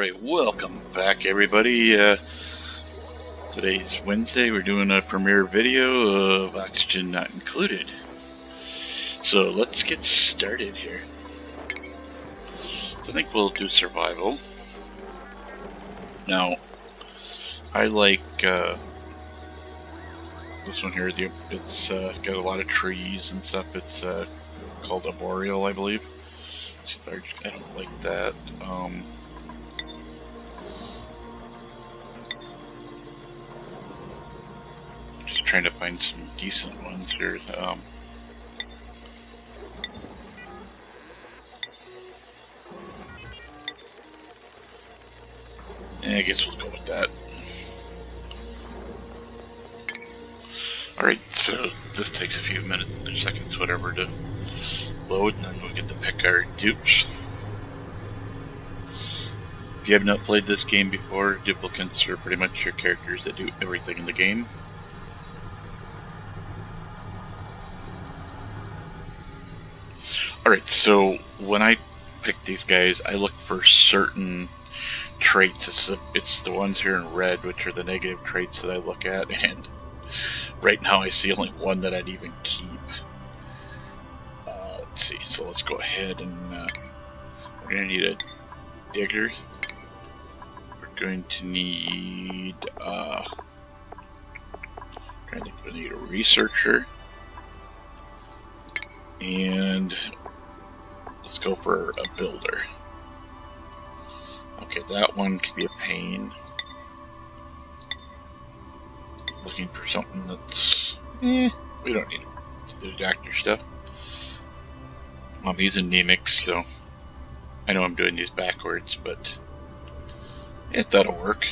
Alright, welcome back everybody. Today's Wednesday. We're doing a premiere video of Oxygen Not Included. So let's get started here. So I think we'll do survival. Now, I like this one here. It's got a lot of trees and stuff. It's called Arboreal, I believe. I don't like that. Just trying to find some decent ones here. I guess we'll go with that. Alright, so this takes a few minutes or seconds, whatever, to load, and then we'll get to pick our dupes. If you have not played this game before, duplicates are pretty much your characters that do everything in the game. Alright, so when I pick these guys, I look for certain traits. It's the ones here in red, which are the negative traits that I look at, and right now I see only one that I'd even keep. Let's see, so let's go ahead and we're going to need a digger. We're going to need I think we need a researcher, and let's go for a builder. Okay, that one could be a pain. Looking for something that's we don't need to do doctor stuff. He's anemic, so I know I'm doing these backwards, but that'll work.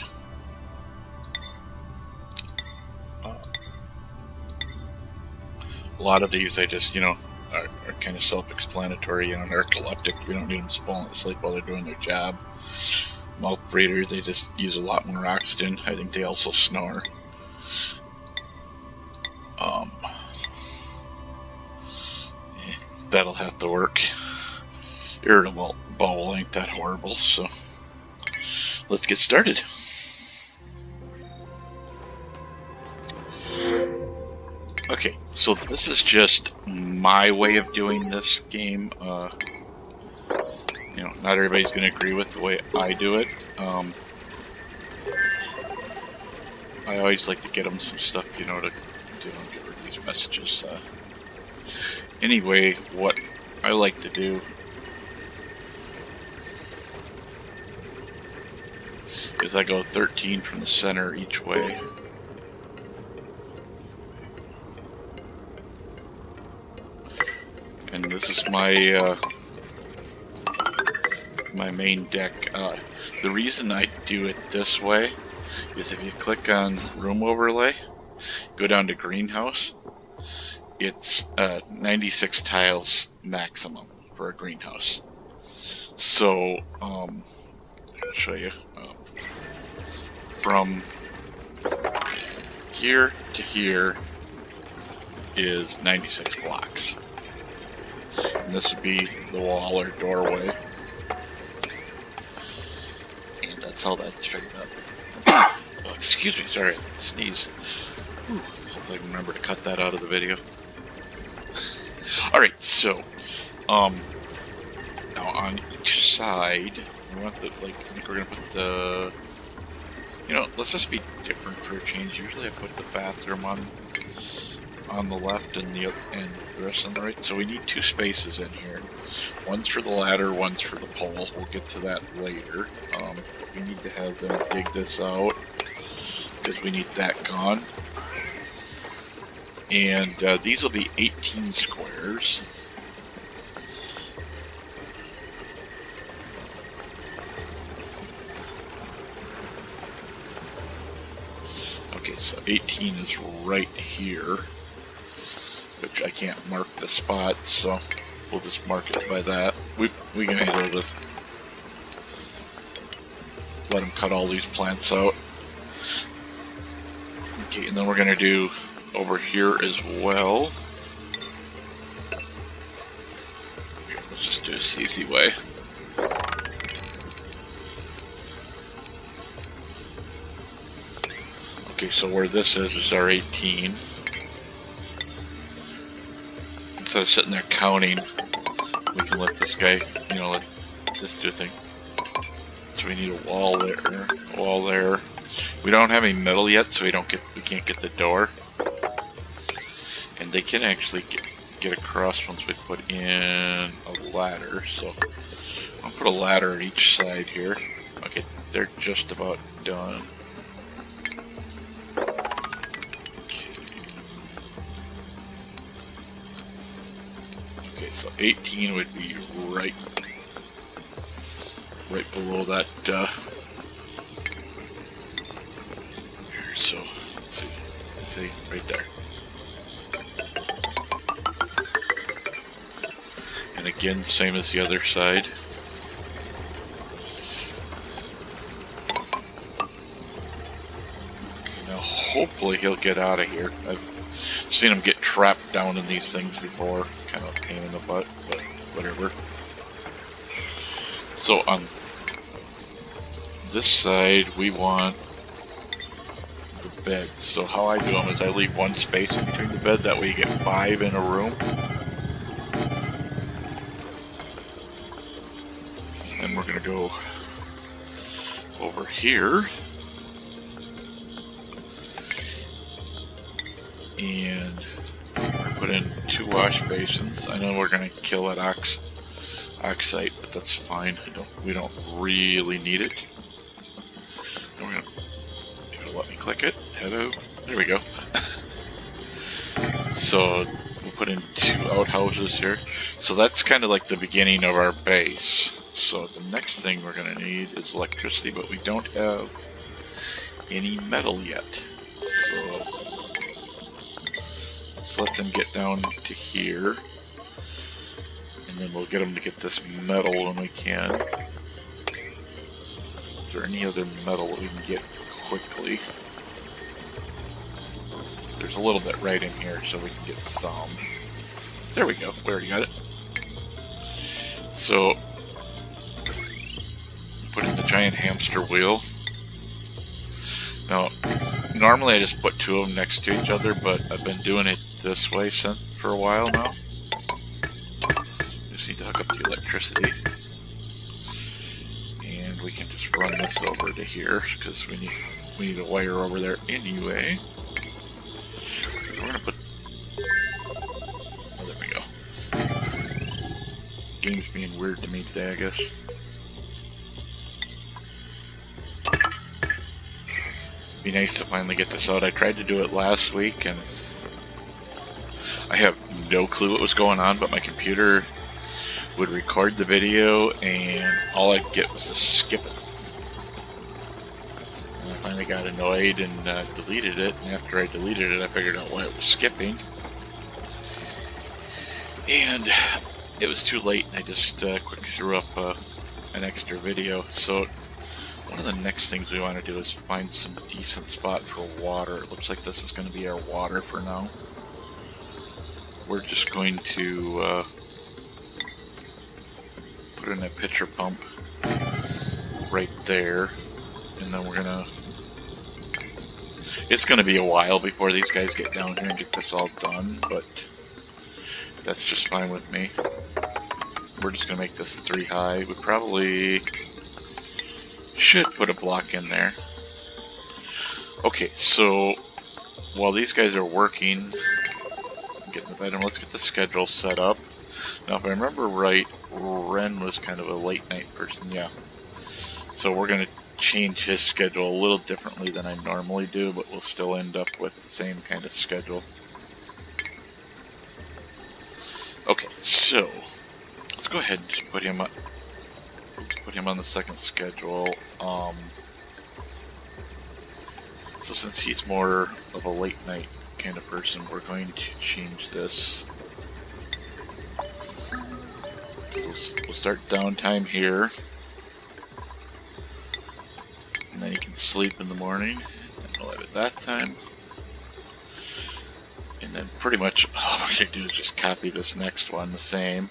A lot of these I just, are kind of self-explanatory. Narcoleptic, we don't need them falling asleep while they're doing their job. Mouth breather, they just use a lot more oxygen. I think they also snore. That'll have to work. Irritable bowel ain't that horrible, so let's get started. Okay, so this is just my way of doing this game. Not everybody's gonna agree with the way I do it. I always like to get them some stuff, to get rid of these messages. Anyway, what I like to do is I go 13 from the center each way. And this is my my main deck. The reason I do it this way is if you click on room overlay, go down to greenhouse, it's 96 tiles maximum for a greenhouse. So I'll show you. From here to here is 96 blocks. And this would be the wall or doorway. And that's how that's figured out. Oh, excuse me, sorry, I sneeze. Hopefully I can remember to cut that out of the video. Alright, so now on each side we want the, I think we're gonna put the, let's just be different for a change. Usually I put the bathroom on the left and the rest on the right. So we need two spaces in here. One's for the ladder, one's for the pole. We'll get to that later. We need to have them dig this out because we need that gone. And these will be 18 squares. Okay, so 18 is right here, which I can't mark the spot, so we'll just mark it by that. We can handle this. Let them cut all these plants out. Okay, and then we're gonna do over here as well. Let's just do this easy way. Okay, so where this is our 18. Instead of sitting there counting, we can let this guy, you know, let this do a thing. So we need a wall there. We don't have any metal yet, so we can't get the door. And they can actually get across once we put in a ladder. So I'll put a ladder at each side here. Okay, they're just about done. Okay, so 18 would be right below that. Here, so let's see, right there. And again, same as the other side. Okay, now hopefully he'll get out of here. I've seen him get trapped down in these things before. Kind of a pain in the butt, but whatever. So on this side, we want the beds. So how I do them is I leave one space in between the bed. That way you get 5 in a room. And we're going to go over here. And put in 2 wash basins. I know we're going to kill that oxite, but that's fine. We don't really need it. And we're gonna let me click it. Hello. There we go. So we'll put in 2 outhouses here. So that's kind of like the beginning of our base. So the next thing we're gonna need is electricity, but we don't have any metal yet. So let's let them get down to here. And then we'll get them to get this metal when we can. Is there any other metal that we can get quickly? There's a little bit right in here, so we can get some. There we go. We already got it. So, put in the giant hamster wheel. Now, normally I just put 2 of them next to each other, but I've been doing it this way for a while now. Need to hook up the electricity, and we can just run this over to here because we need a wire over there anyway. So we're gonna put. Oh, there we go. Game's being weird to me today, I guess. Be nice to finally get this out. I tried to do it last week, and I have no clue what was going on, but my computer would record the video and all I'd get was a skip it. And I finally got annoyed and deleted it, and after I deleted it I figured out why it was skipping. And it was too late and I just quick threw up an extra video. So one of the next things we want to do is find some decent spot for water. It looks like this is going to be our water for now. We're just going to put in a pitcher pump right there, and then we're gonna. It's gonna be a while before these guys get down here and get this all done, but that's just fine with me. We're just gonna make this 3 high. We probably should put a block in there. Okay, so while these guys are working, getting the bed, and let's get the schedule set up. Now, if I remember right, Ren was kind of a late night person, yeah. So we're going to change his schedule a little differently than I normally do, but we'll still end up with the same kind of schedule. Okay, so let's go ahead and just put him on the second schedule. So since he's more of a late night kind of person, we're going to change this. We'll start downtime here, and then he can sleep in the morning, and we'll have it that time. And then pretty much all we're going to do is just copy this next one the same.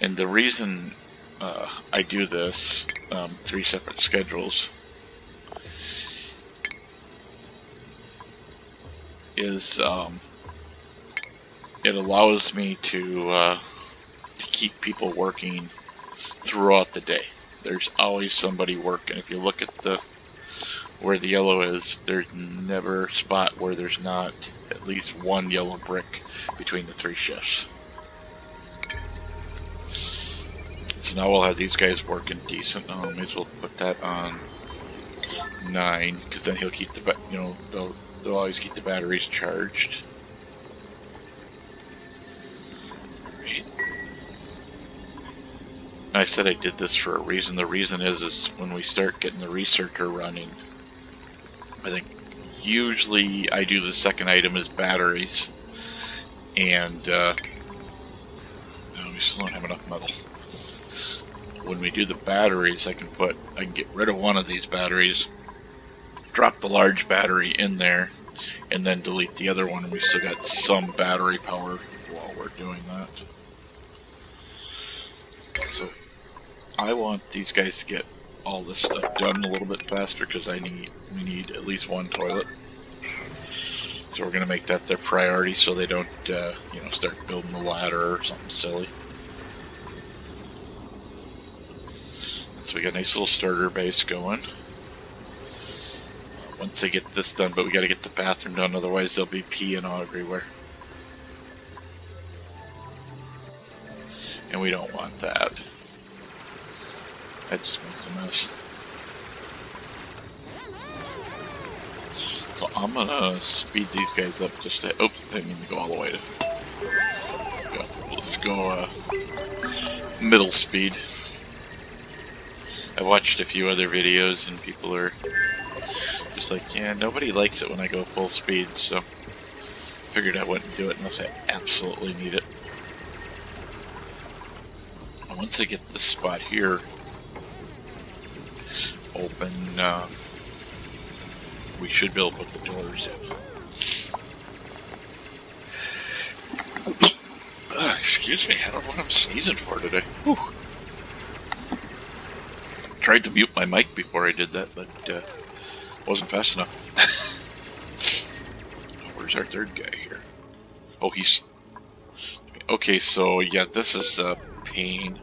And the reason I do this, 3 separate schedules, is it allows me to keep people working throughout the day. There's always somebody working. If you look at where the yellow is, there's never a spot where there's not at least one yellow brick between the 3 shifts. So now we'll have these guys working decent. May as well put that on 9, because then he'll keep the, they'll always keep the batteries charged. I said I did this for a reason. The reason is when we start getting the researcher running, I think usually I do the second item as batteries, and we still don't have enough metal. When we do the batteries, I can get rid of one of these batteries, drop the large battery in there, and then delete the other one, and we still got some battery power while we're doing that. So I want these guys to get all this stuff done a little bit faster, because we need at least 1 toilet. So we're gonna make that their priority, so they don't start building the ladder or something silly. So we got a nice little starter base going. Once they get this done, but we got to get the bathroom done, otherwise they'll be peeing all everywhere. And we don't want that. That just makes a mess. So I'm gonna speed these guys up just to, oops, I didn't mean to go all the way to, let's go middle speed. I watched a few other videos and people are just like, yeah, nobody likes it when I go full speed, so figured I wouldn't do it unless I absolutely need it. And once I get this spot here open, we should be able to put the doors in. Excuse me, I don't know what I'm sneezing for today. Whew. Tried to mute my mic before I did that, but wasn't fast enough. Where's our third guy here? Oh, he's... Okay, so yeah, this is a pain.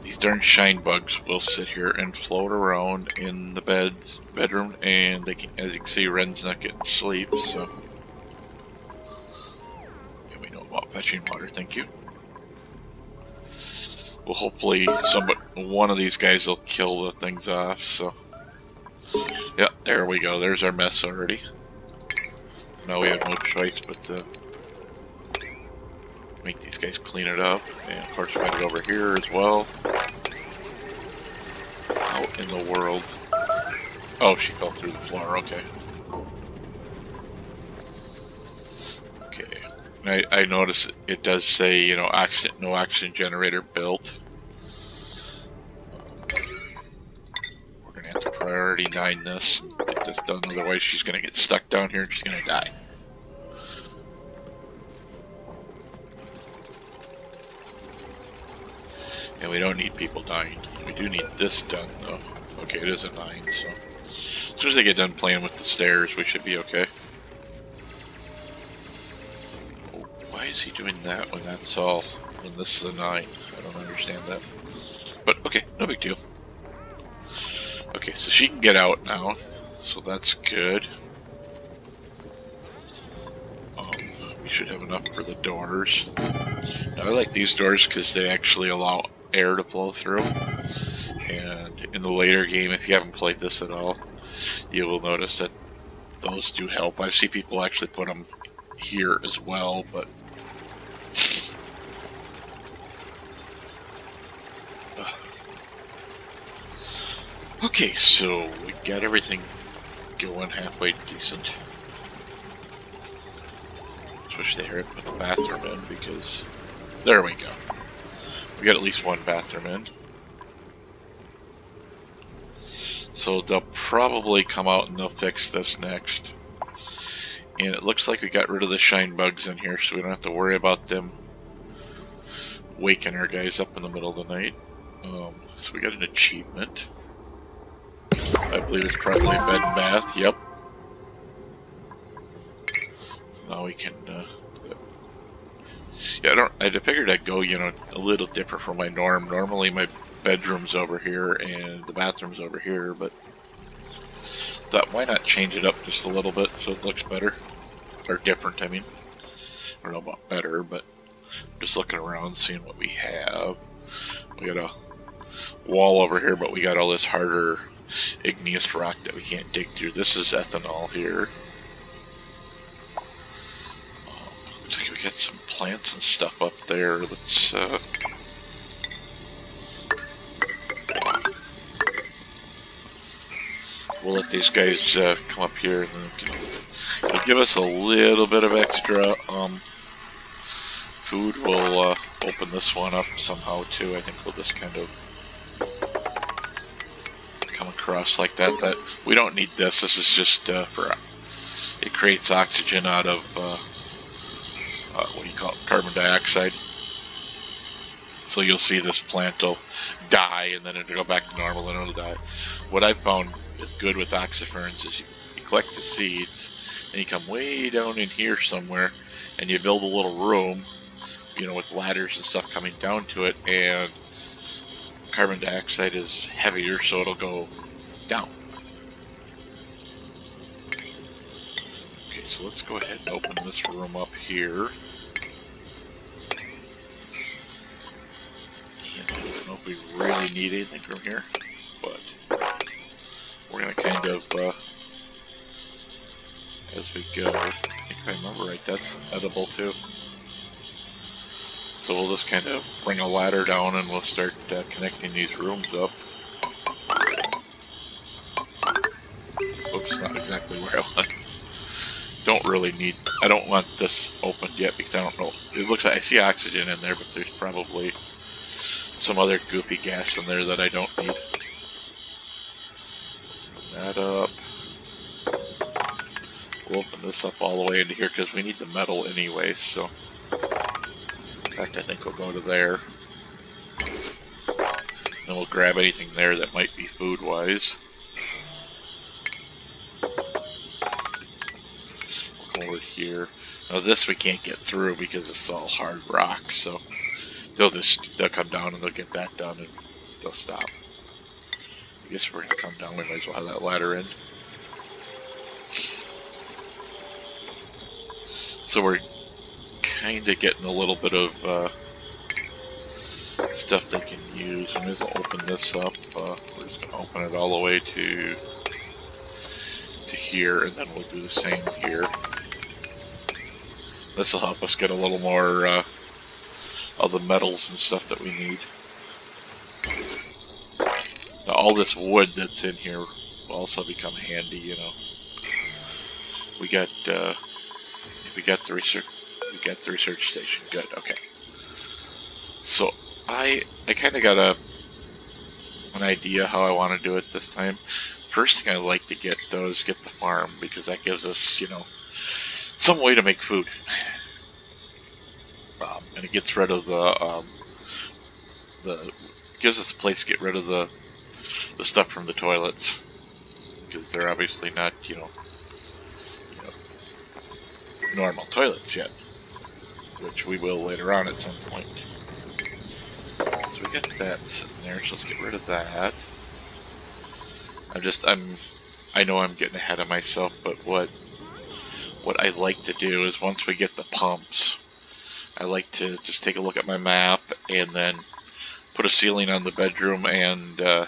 These darn shine bugs will sit here and float around in the bedroom, and they can, as you can see, Ren's not getting sleep, so... Yeah, we know about fetching water, thank you. Well, hopefully one of these guys will kill the things off, so... Yeah, there we go, there's our mess already. So now we have no choice but to make these guys clean it up, and of course find it over here as well. Out in the world. Oh, she fell through the floor, okay. Okay, I notice it does say, you know, no oxygen generator built. We're gonna have to priority 9 this, get this done, otherwise she's gonna get stuck down here and she's gonna die. And we don't need people dying. We do need this done though. Okay, it is a 9, so as soon as they get done playing with the stairs, we should be okay. Oh, why is he doing that when that's all, when this is a 9? I don't understand that. But okay, no big deal. Okay, so she can get out now, so that's good. We should have enough for the doors. Now, I like these doors because they actually allow air to flow through. And in the later game, if you haven't played this at all, you will notice that those do help. I see people actually put them here as well, but okay, so we got everything going halfway decent. Wish they hurry up with the bathroom in, because there we go. We got at least 1 bathroom in. So they'll probably come out and they'll fix this next. And it looks like we got rid of the shine bugs in here, so we don't have to worry about them waking our guys up in the middle of the night. So we got an achievement. I believe it's probably bed and bath. Yep. So now we can. Yeah, I figured I'd go, you know, a little different from my norm. Normally my bedroom's over here and the bathroom's over here, but thought why not change it up just a little bit so it looks better, or different. I mean, I don't know about better, but just looking around, seeing what we have. We got a wall over here, but we got all this harder igneous rock that we can't dig through. This is ethanol here. Looks like we got some plants and stuff up there. Let's we'll let these guys come up here, and then it'll give us a little bit of extra food. We'll open this one up somehow too. I think we'll just kind of come across like that. That we don't need this. This is just for it creates oxygen out of what do you call it? Carbon dioxide. So you'll see this plant will die, and then it'll go back to normal, and it'll die. What I found is good with oxiferins is you collect the seeds, and you come way down in here somewhere, and you build a little room, you know, with ladders and stuff coming down to it, and carbon dioxide is heavier, so it'll go down. Okay, so let's go ahead and open this room up here. I don't know if we really need anything from here, but we're going to kind of, as we go, I think if I remember right, that's edible too. So we'll just kind of bring a ladder down and we'll start connecting these rooms up. Oops, not exactly where I want. Don't really need, I don't want this opened yet because I don't know. It looks like I see oxygen in there, but there's probably some other goopy gas in there that I don't need. Open that up. We'll open this up all the way into here because we need the metal anyway, so. In fact, I think we'll go to there. Then we'll grab anything there that might be food-wise. We'll come over here. Now this we can't get through because it's all hard rock, so they'll come down and they'll get that done and they'll stop. I guess we're gonna come down, we might as well have that ladder in. So we're kinda getting a little bit of stuff they can use. I may as well open this up. We're just gonna open it all the way to here, and then we'll do the same here. This will help us get a little more of the metals and stuff that we need. Now, all this wood that's in here will also become handy, you know. We got the research station. Good. Okay. So I kind of got an idea how I want to do it this time. First thing I like to get though is get the farm, because that gives us, you know, some way to make food. And it gets rid of gives us a place to get rid of the stuff from the toilets, because they're obviously not, you know, normal toilets yet, which we will later on at some point. So we got that sitting there, so let's get rid of that. I know I'm getting ahead of myself, but what I like to do is once we get the pumps, I like to just take a look at my map and then put a ceiling on the bedroom and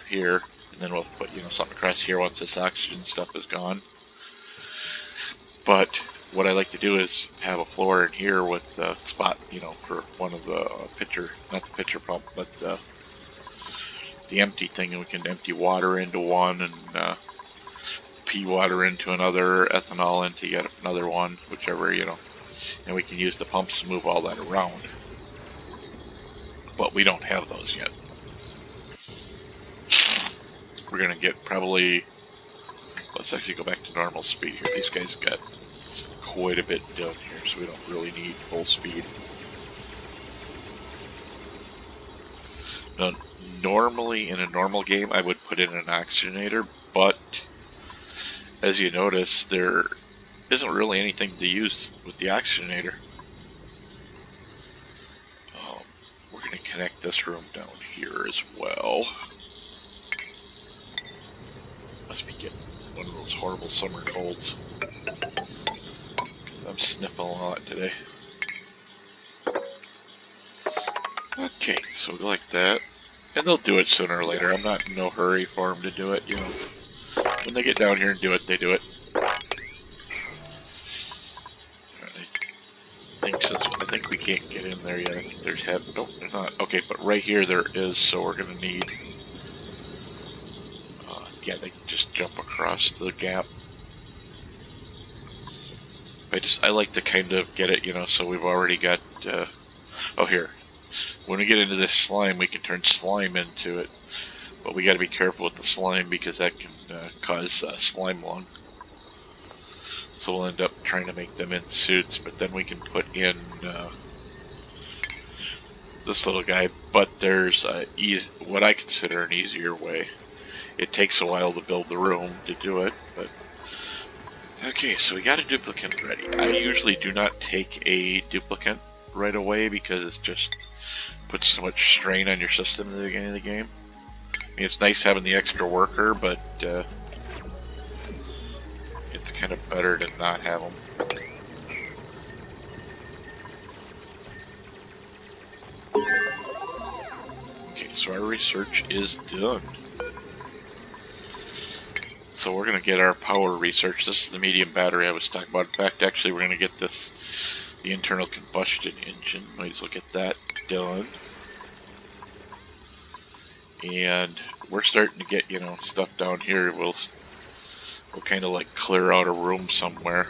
here, and then we'll put, you know, something across here once this oxygen stuff is gone. But what I like to do is have a floor in here with a spot, you know, for one of the not the pitcher pump, but the empty thing, and we can empty water into one and pee water into another, ethanol into yet another one, whichever, you know, and we can use the pumps to move all that around. But we don't have those yet. We're gonna get probably, let's actually go back to normal speed here. These guys got quite a bit down here, so we don't really need full speed. Now, normally in a normal game I would put in an oxygenator, but as you notice, there isn't really anything to use with the oxygenator. We're going to connect this room down here as well. Must be getting one of those horrible summer colds. I'm sniffing a lot today. Okay, so we go like that. And they'll do it sooner or later. I'm not in no hurry for them to do it, you know. When they get down here and do it, they do it. I think we can't get in there yet. I think there's nope, there's not. Okay, but right here there is, so we're gonna need yeah, they just jump across the gap. I like to kind of get it, you know, so we've already got oh, here. When we get into this slime, we can turn slime into it. But we got to be careful with the slime because that can cause slime lung. So we'll end up trying to make them in suits, but then we can put in this little guy. But there's what I consider an easier way. It takes a while to build the room to do it, but okay. So we got a duplicate ready. I usually do not take a duplicate right away because it just puts so much strain on your system at the beginning of the game. I mean, it's nice having the extra worker, but it's kind of better to not have them. Okay, so our research is done. So we're going to get our power research. This is the medium battery I was talking about. In fact, actually, we're going to get this, the internal combustion engine. Might as well get that done. And we're starting to get, you know, stuff down here. We'll kind of like clear out a room somewhere.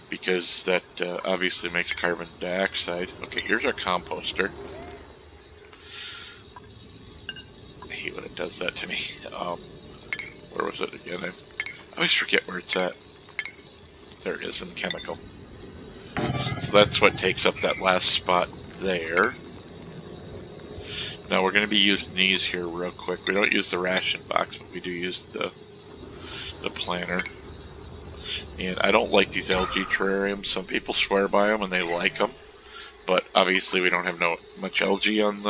Because that obviously makes carbon dioxide. Okay, here's our composter. I hate when it does that to me. Where was it again? I always forget where it's at. There it is, in the chemical. So that's what takes up that last spot there. Now we're going to be using these here real quick. We don't use the ration box, but we do use the planner. And I don't like these algae terrariums. Some people swear by them and they like them, but obviously we don't have much algae on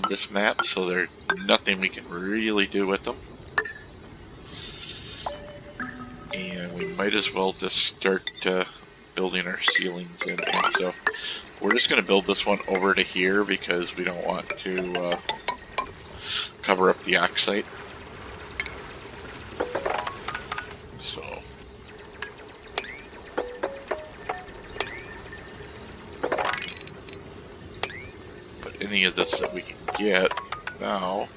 this map, so there's nothing we can really do with them. And we might as well just start building our ceilings in here. So we're just going to build this one over to here because we don't want to cover up the oxide. So but any of this that we can get now,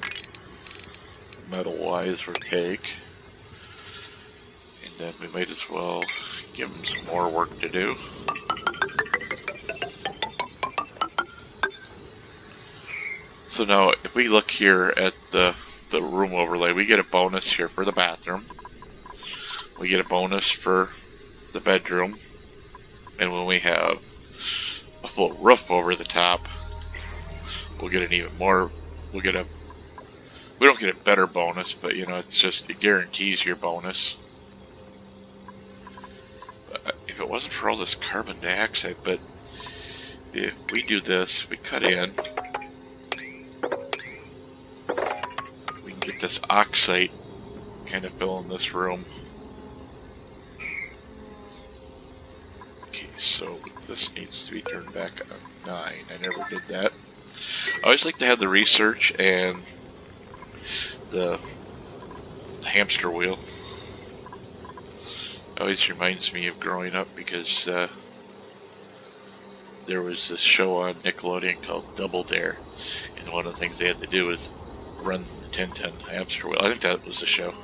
metal-wise, we'll take. And then we might as well give them some more work to do. So now, if we look here at the room overlay, we get a bonus here for the bathroom. We get a bonus for the bedroom. And when we have a full roof over the top, we'll get an even more, we don't get a better bonus, but you know, it guarantees your bonus. If it wasn't for all this carbon dioxide, but if we do this, we cut in, we can get this oxide kind of fill in this room. Okay, so this needs to be turned back on 9. I never did that. I always like to have the research and the hamster wheel. It always reminds me of growing up because there was this show on Nickelodeon called Double Dare, and one of the things they had to do was run the 10-ton hamster wheel. I think that was the show.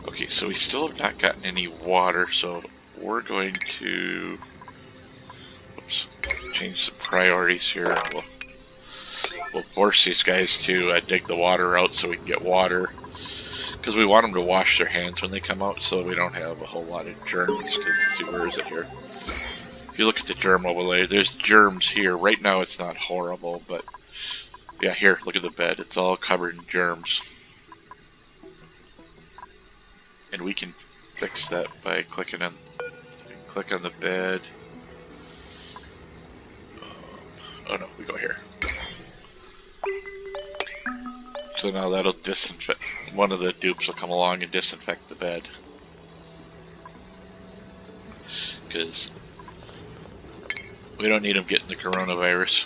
Okay, so we still have not gotten any water, so we're going to change the priorities here, and we'll force these guys to dig the water out so we can get water, Because we want them to wash their hands when they come out, so we don't have a whole lot of germs. Because, see, where is it here? If you look at the germ overlay, there's germs here. Right now it's not horrible, but yeah, here, look at the bed. It's all covered in germs. And we can fix that by clicking on, click on the bed. Oh no, we go here. So now that'll disinfect, one of the dupes will come along and disinfect the bed. Because we don't need them getting the coronavirus.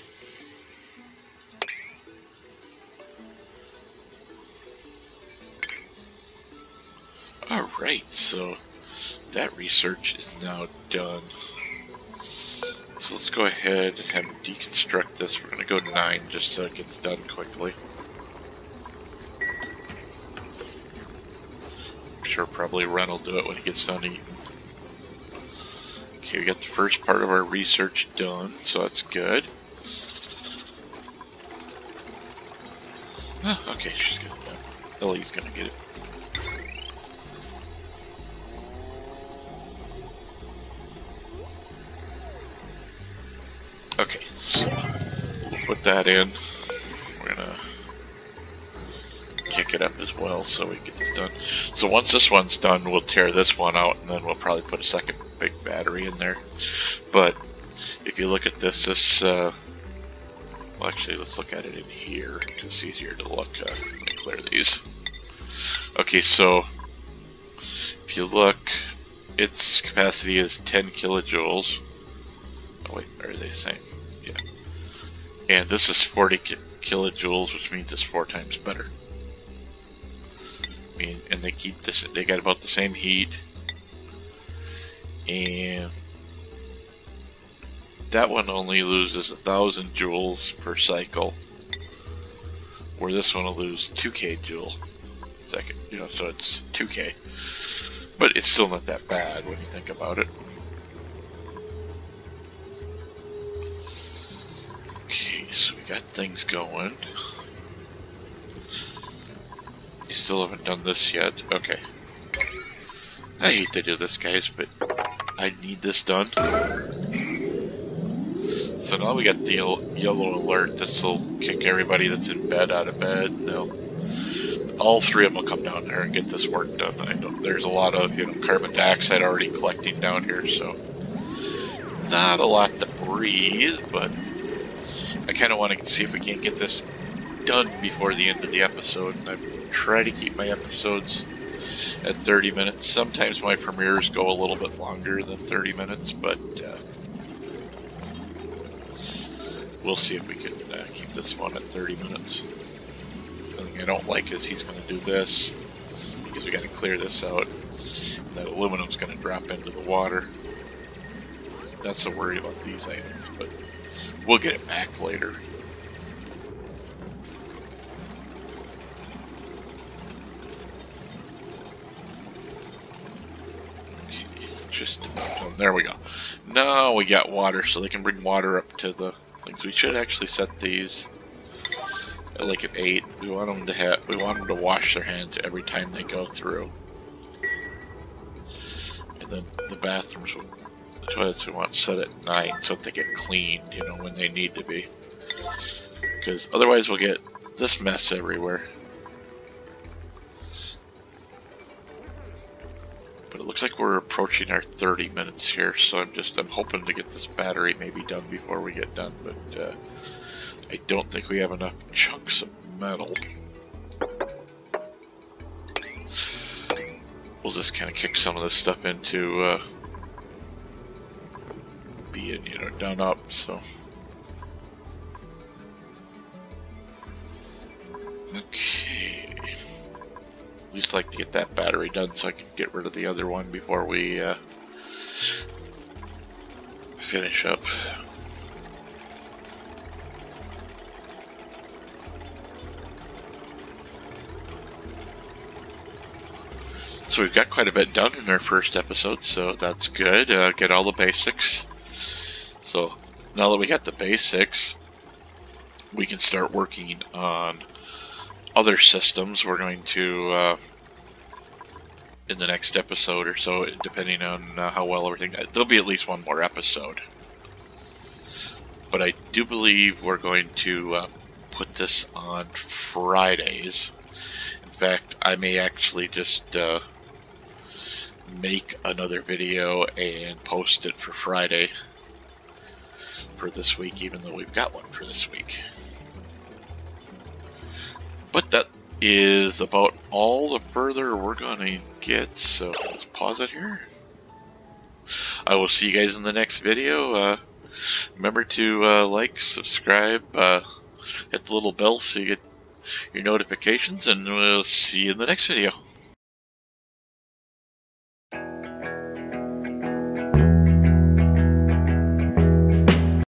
Alright, so that research is now done. So let's go ahead and have him deconstruct this. We're going to go 9 just so it gets done quickly. I'm sure probably Ren will do it when he gets done eating. Okay, we got the first part of our research done, so that's good. Oh, okay, she's got it done. Ellie's going to get it. Okay, so we'll put that in. We're gonna kick it up as well so we get this done. So once this one's done, we'll tear this one out and then we'll probably put a second big battery in there. But if you look at this, well actually let's look at it in here because it's easier to look. Let me clear these. Okay, so if you look, its capacity is 10 kilojoules. Oh wait, are they the same? Yeah. And this is 40 kilojoules, which means it's 4 times better. I mean, and they keep this, they got about the same heat. And that one only loses 1,000 joules per cycle, where this one will lose 2k joule second, you know, so it's 2k. But it's still not that bad when you think about it. Okay, so we got things going. You still haven't done this yet? Okay. I hate to do this, guys, but I need this done. So now we got the yellow alert. This will kick everybody that's in bed out of bed. All 3 of them will come down there and get this work done. I know there's a lot of, you know, carbon dioxide already collecting down here, so not a lot to breathe, but I kind of want to see if we can't get this done before the end of the episode. And I try to keep my episodes at 30 minutes. Sometimes my premieres go a little bit longer than 30 minutes, but we'll see if we can keep this one at 30 minutes. The thing I don't like is he's going to do this, because we got to clear this out. And that aluminum's going to drop into the water. Not so worried about these items, but we'll get it back later. Just there we go. Now we got water, so they can bring water up to the things. We should actually set these at like an 8. We want them to have. We want them to wash their hands every time they go through. And then the bathrooms, the toilets, we want set at 9 so that they get cleaned, you know, when they need to be. Because otherwise we'll get this mess everywhere. But it looks like we're approaching our 30 minutes here, so I'm hoping to get this battery maybe done before we get done, but I don't think we have enough chunks of metal. We'll just kind of kick some of this stuff into being, you know, done up, so. Okay. At least like to get that battery done so I can get rid of the other one before we finish up. So we've got quite a bit done in our first episode, so that's good. Get all the basics. So now that we got the basics, we can start working on other systems. We're going to in the next episode or so, depending on how well everything. There'll be at least one more episode. But I do believe we're going to put this on Fridays. In fact, I may actually just make another video and post it for Friday for this week, even though we've got one for this week. But that is about all the further we're gonna get, so let's pause it here. I will see you guys in the next video. Remember to like, subscribe, hit the little bell so you get your notifications, and we'll see you in the next video.